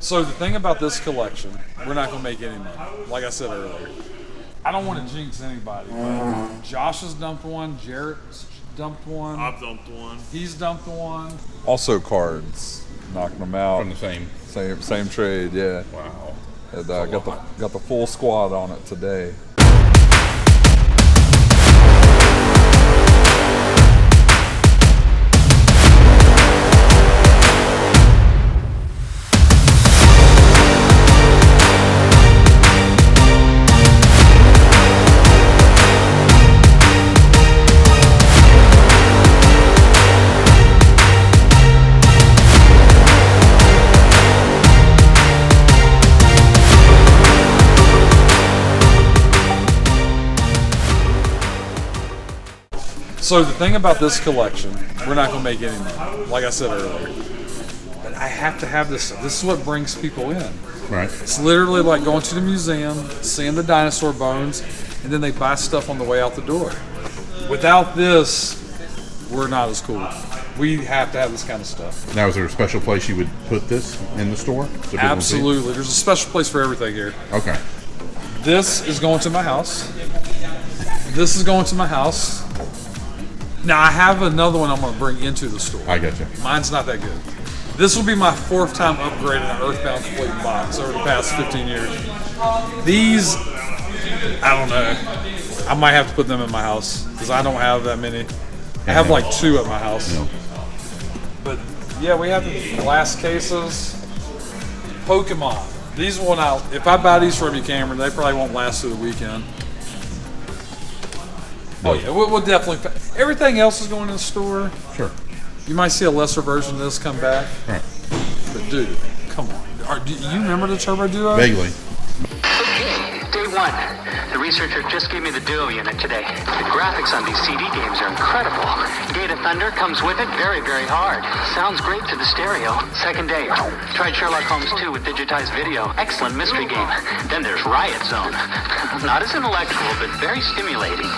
So the thing about this collection, we're not going to make any money. Like I said earlier, I don't want to jinx anybody. But Josh has dumped one. Jarrett's dumped one. I've dumped one. He's dumped one. Also cards, knocking them out. From the Same trade, yeah. Wow. And, got the full squad on it today. So the thing about this collection, we're not going to make any money. Like I said earlier, but I have to have this stuff. This is what brings people in. Right. It's literally like going to the museum, seeing the dinosaur bones, and then they buy stuff on the way out the door. Without this, we're not as cool. We have to have this kind of stuff. Now, is there a special place you would put this in the store? So people can see? Absolutely. There's a special place for everything here. Okay. This is going to my house. This is going to my house. Now, I have another one I'm going to bring into the store. I got you. Mine's not that good. This will be my 4th time upgrading an Earthbound complete box over the past 15 years. These, I don't know. I might have to put them in my house because I don't have that many. I have like 2 at my house. Yeah. But yeah, we have the glass cases. Pokemon. These will not, if I buy these from you, Cameron, they probably won't last through the weekend. Oh yeah, we'll definitely. Everything else is going in the store. Sure. You might see a lesser version of this come back. Right. But dude, come on. Do you remember the Turbo Duo? Vaguely. Okay, day 1. The researcher just gave me the Duo unit today. The graphics on these CD games are incredible. Gate of Thunder comes with it very, very hard. Sounds great to the stereo. Second day. Tried Sherlock Holmes 2 with digitized video. Excellent mystery game. Then there's Riot Zone. Not as intellectual, but very stimulating.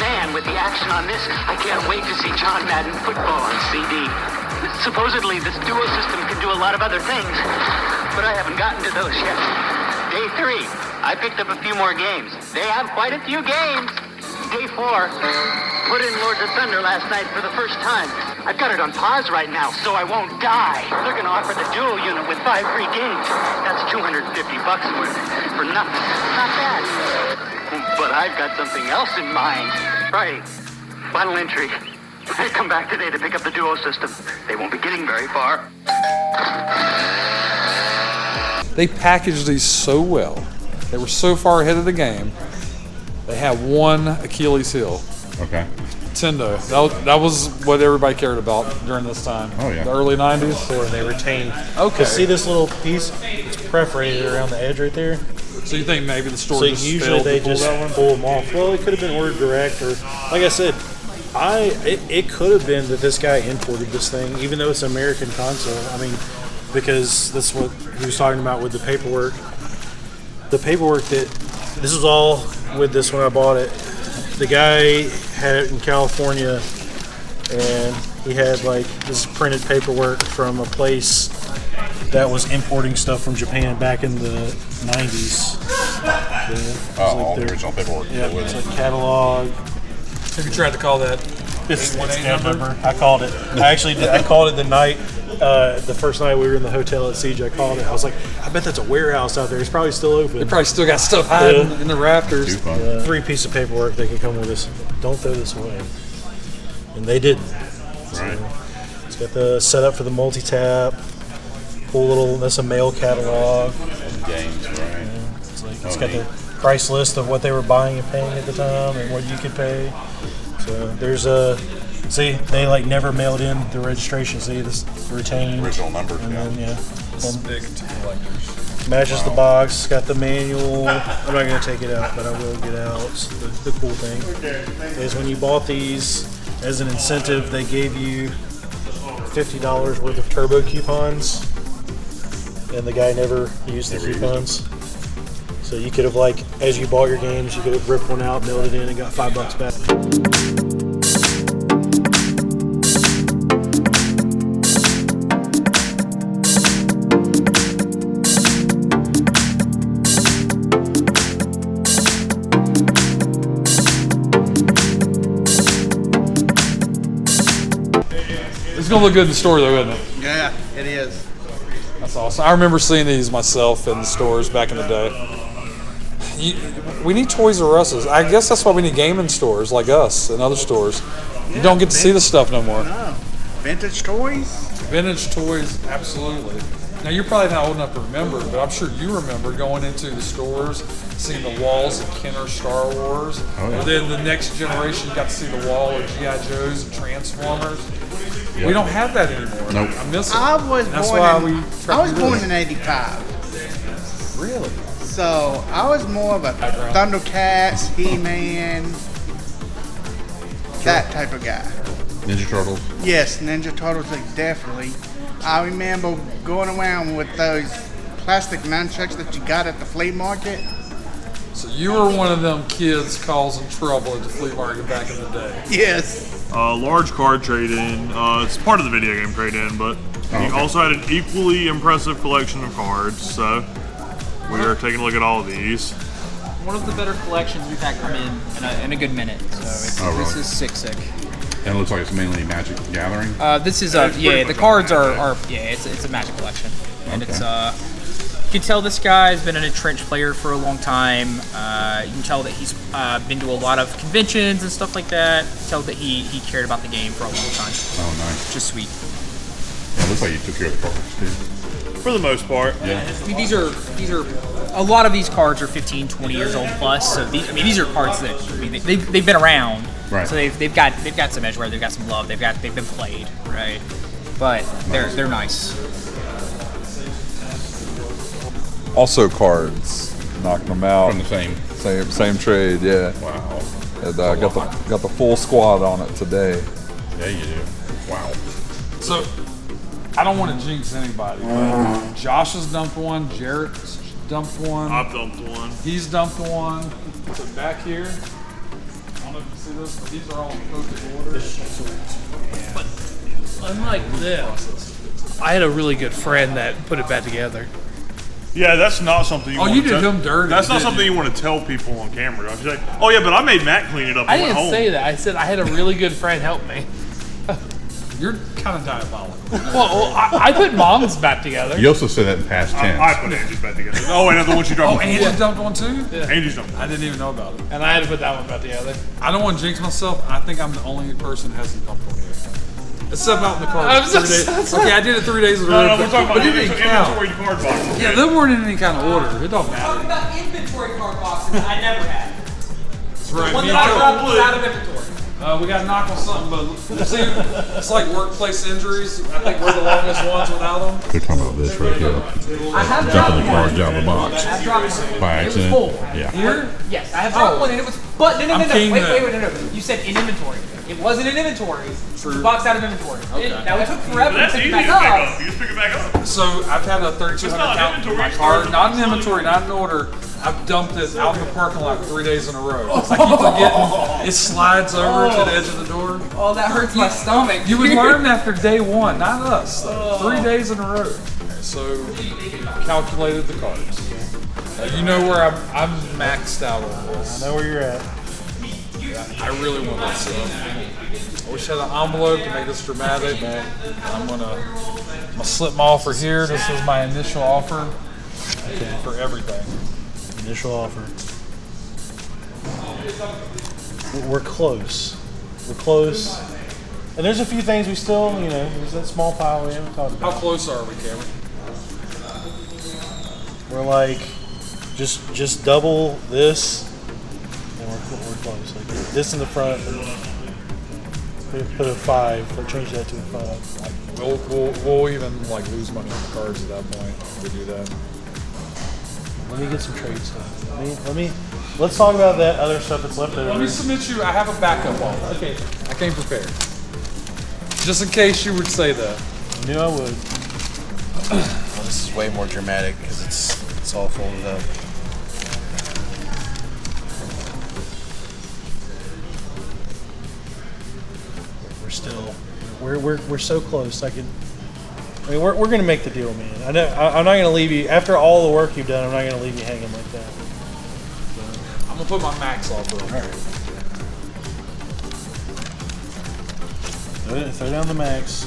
Man, with the action on this, I can't wait to see John Madden football on CD. Supposedly, this Duo system can do a lot of other things, but I haven't gotten to those yet. Day 3, I picked up a few more games. They have quite a few games. Day 4, put in Lords of Thunder last night for the first time. I've got it on pause right now, so I won't die. They're gonna offer the Duo unit with 5 free games. That's $250 worth for nothing. Not bad. But I've got something else in mind. Right. Final entry. I come back today to pick up the Duo system. They won't be getting very far. They packaged these so well. They were so far ahead of the game. They had one Achilles heel. Okay. Nintendo. That was what everybody cared about during this time. Oh, yeah. The early 90s. And they retained. Okay. See this little piece? It's perforated around the edge right there. So you think maybe the store So just usually failed they to pull just that one? pull them off. Well, it could have been ordered direct, or like I said, it could have been that this guy imported this thing, even though it's an American console. I mean, because that's what he was talking about with the paperwork. The paperwork that this was all with this when I bought it. The guy had it in California, and he had like this printed paperwork from a place that was importing stuff from Japan back in the 90s. All the original paperwork. Yeah, it's like catalog. Have you tried to call that? It's 818 number. I called it. I actually did. I called it the night, the first night we were in the hotel at Siege. I called it. I was like, I bet that's a warehouse out there. It's probably still open. They probably still got stuff hiding in the rafters. Too fun. 3 pieces of paperwork that can come with us. Don't throw this away. And they didn't. Right. It's got the setup for the multi-tap. Cool little. That's a mail catalog. Games, right. It's got the price list of what they were buying and paying at the time and what you could pay. So there's a, see, they like never mailed in the registration. See, this retained. Original number, and yeah. then, yeah. Big collectors. Matches the box, got the manual. I'm not going to take it out, but I will get out. So the cool thing is when you bought these, as an incentive, they gave you $50 worth of turbo coupons, and the guy never used the coupons. So you could have, like, as you bought your games, you could have ripped one out, mailed it in, and got $5 back. gonna look good in the store, though, isn't it? Yeah, it is. That's awesome. I remember seeing these myself in the stores back in the day. We need Toys R Us's. I guess that's why we need gaming stores like us and other stores. You don't get to see this stuff no more. No. Vintage toys? Vintage toys, absolutely. Now, you're probably not old enough to remember, but I'm sure you remember going into the stores, seeing the walls of Kenner Star Wars. Oh, yeah. And then the next generation got to see the wall of G.I. Joes and Transformers. We don't have that anymore. Nope. I miss it. I was That's born why in, we I was born in 85. Really? So I was more of a Background. Thundercats, He-Man, that type of guy. Ninja Turtles. Yes, Ninja Turtles, like, definitely. I remember going around with those plastic nunchucks that you got at the flea market. So you were one of them kids causing trouble at the flea market back in the day. Yes. Large card trade-in. It's part of the video game trade-in, but he also had an equally impressive collection of cards. So we are taking a look at all of these. One of the better collections we've had come in a good minute. So it's, Oh, really? this is sick. And it looks like it's mainly Magic Gathering. This is It's pretty the much cards a are it's a Magic collection, and it's you can tell this guy's been an entrenched player for a long time. You can tell that he's been to a lot of conventions and stuff like that. You can tell that he cared about the game for a long time. Oh, nice. Just sweet. Yeah, it looks like you took care of the cards, too. For the most part. I mean, these are a lot of these cards are 15, 20 years old plus. So these are cards that they've been around. Right. So they've got some edge wear, they've got some love, they've been played, right? But they're nice. Also cards, knocking them out. From the same. Same trade, yeah. Wow. And, got the full squad on it today. Yeah, you do. Wow. So, I don't want to jinx anybody, but Josh has dumped one, Jarrett's dumped one, I've dumped one. he's dumped one. So back here, I don't know if you see this, but these are all in posted orders. Unlike this, I had a really good friend that put it back together. Yeah, that's not something you Oh, want you to did tell. him dirty, That's not didn't something you? you want to tell people on camera. I was like, oh yeah, but I made Matt clean it up. I and went didn't home. say that. I said I had a really good friend help me. You're kind of diabolical. Well, I put mom's back together. You also said that in past tense. I put Angie's back together. Oh, and the one you dropped. Oh, Angie dumped one too? Angie's dumped. I didn't even know about it. And I had to put that one back together. I don't want to jinx myself. I think I'm the only person that hasn't dumped one yet. Except out in the car. I'm so 3 days. sorry. Okay, I did it 3 days in a row. No, we're talking but about it didn't count. inventory card boxes. Yeah, they weren't in any kind of order. It don't matter. about inventory card boxes, I never had. That's right. One Me that I too. brought was out of inventory. We got to knock on something, but see, it's like workplace injuries. I think we're the longest ones without them. They're talking about this right here. I have Jumping the dropped cards out of the box. I've dropped one. By It was accident. full. Yeah. Here? Yes, I have dropped one and it was. But no, I'm king wait, that- no. You said in inventory. It wasn't in inventory. True. The box out of inventory. Okay. Now it took forever But that's to easy pick to it pick back up. up. You just pick it back up. So I've had a 3,200 It's not count in inventory, my it's car. not Not in inventory, not in order. I've dumped it out in the parking lot 3 days in a row. I keep forgetting. It slides over to the edge of the door. Oh, that hurts my stomach. You would learn after day one, not us. 3 days in a row. So calculated the cards. You know where I'm maxed out on I this. know where you're at. I really want this. I wish I had an envelope to make this dramatic. I'm gonna slip my offer here. This is my initial offer for everything. Initial offer. We're close. We're close. And there's a few things we still, there's that small pile we haven't talked How about. close are we, Cameron? We're like, just double this, and we're close. Like this in the front, put a 5, or change that to a 5. We'll even like lose money on the cards at that point if we do that. Let me get some trade stuff. Let's talk about that other stuff that's left over. Let me submit you. I have a backup on that. Okay. I came prepared. Just in case you would say that. Knew I would. Well, this is way more dramatic because it's all folded up. We're still, we're so close. We're gonna make the deal, man. I'm not gonna leave you after all the work you've done. I'm not gonna leave you hanging like that. I'm gonna put my max offer on. Throw down the max.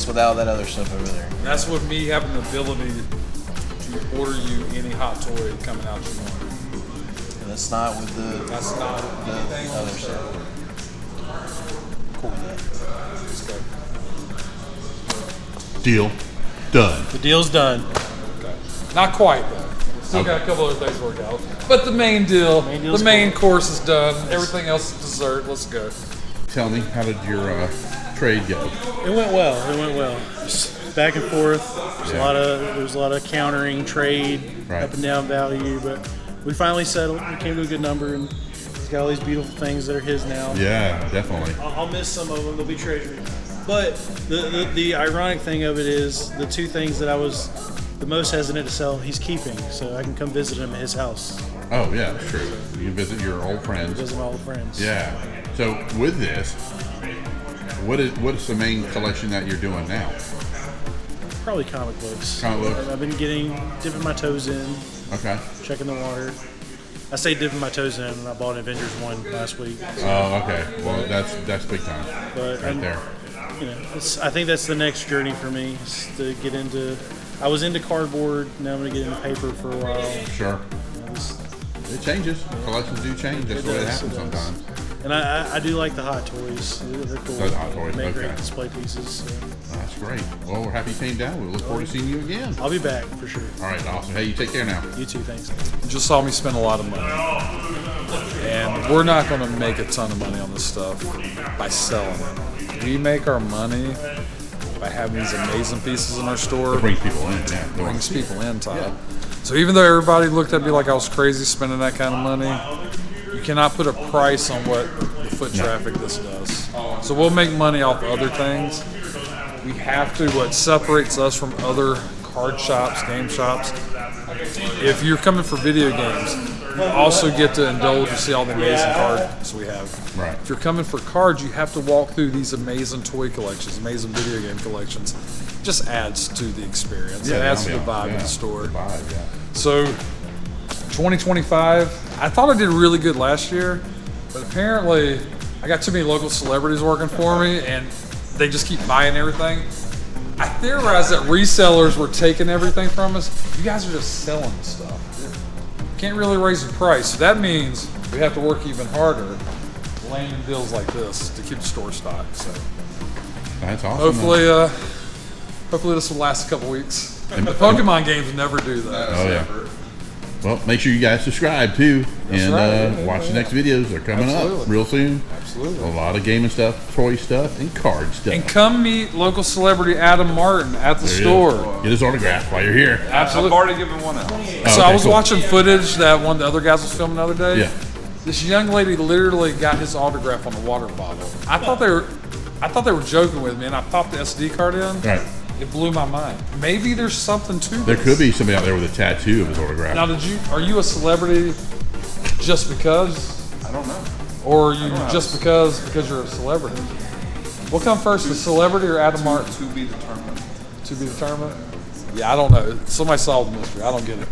That's without that other stuff over there. And that's with me having the ability to order you any hot toy coming out you want. And that's not with the. That's not the anything on other the stuff. Cool with that. Deal done. The deal's done. Okay. Not quite though. Still got a couple other things to work out. But the main deal, the main course is done. Everything else is dessert. Let's go. Tell me, how did your trade go? It went well. Just back and forth. There was a lot of countering trade, up and down value, but we finally settled. We came to a good number, and he's got all these beautiful things that are his now. Yeah, definitely. I'll miss some of them. They'll be treasured. But the ironic thing of it is the two things that I was the most hesitant to sell, he's keeping, so I can come visit him at his house. Oh yeah, that's true. You can visit your old friends. Visit my old friends. Yeah. So with this, what is the main collection that you're doing now? Probably comic books. Comic books. I've been dipping my toes in. Okay. Checking the water. I say dipping my toes in, and I bought Avengers 1 last week. So. Oh, okay. Well, that's big time. But right there. I think that's the next journey for me, is to get into. I was into cardboard. Now I'm going to get into paper for a while. Sure. It changes. Collections do change. That's the way it happens sometimes. And I do like the hot toys. They're cool. The hot toys, They make okay. great display pieces. So. That's great. Well, we're happy you came down. We look forward to seeing you again. I'll be back for sure. All right, awesome. Hey, you take care now. You too, thanks. You just saw me spend a lot of money. And we're not going to make a ton of money on this stuff by selling it. We make our money by having these amazing pieces in our store. It brings people in, yeah. Brings people in, Todd. Yeah. So even though everybody looked at me like I was crazy spending that kind of money, you cannot put a price on what the foot traffic this does. So we'll make money off other things. We have to. What separates us from other card shops, game shops, if you're coming for video games, you also get to indulge and see all the amazing cards we have. Right. If you're coming for cards, you have to walk through these amazing toy collections, amazing video game collections. It just adds to the experience. Yeah, it adds to the vibe of the store. The vibe, yeah. So 2025, I thought I did really good last year, but apparently I got too many local celebrities working for me, and they just keep buying everything. I theorized that resellers were taking everything from us. You guys are just selling the stuff. Can't really raise the price. So that means we have to work even harder landing deals like this to keep the store stocked. So that's awesome. Hopefully this will last a couple weeks. The Pokemon games never do that. Oh yeah. Well, make sure you guys subscribe too, and watch the next videos. They're coming up real soon. Absolutely. A lot of gaming stuff, toy stuff, and card stuff. And come meet local celebrity Adam Martin at the store. Get his autograph while you're here. Absolutely. I've already given one out. So I was watching footage that one of the other guys was filming the other day. Yeah. This young lady literally got his autograph on a water bottle. I thought they were joking with me, and I popped the SD card in. Right. It blew my mind. Maybe there's something to this. There could be somebody out there with a tattoo of his autograph. Now, are you a celebrity just because? I don't know. Or are you just because you're a celebrity? What come first, the celebrity or Adam Martin? To be determined. To be determined? Yeah, I don't know. Somebody solved the mystery. I don't get it.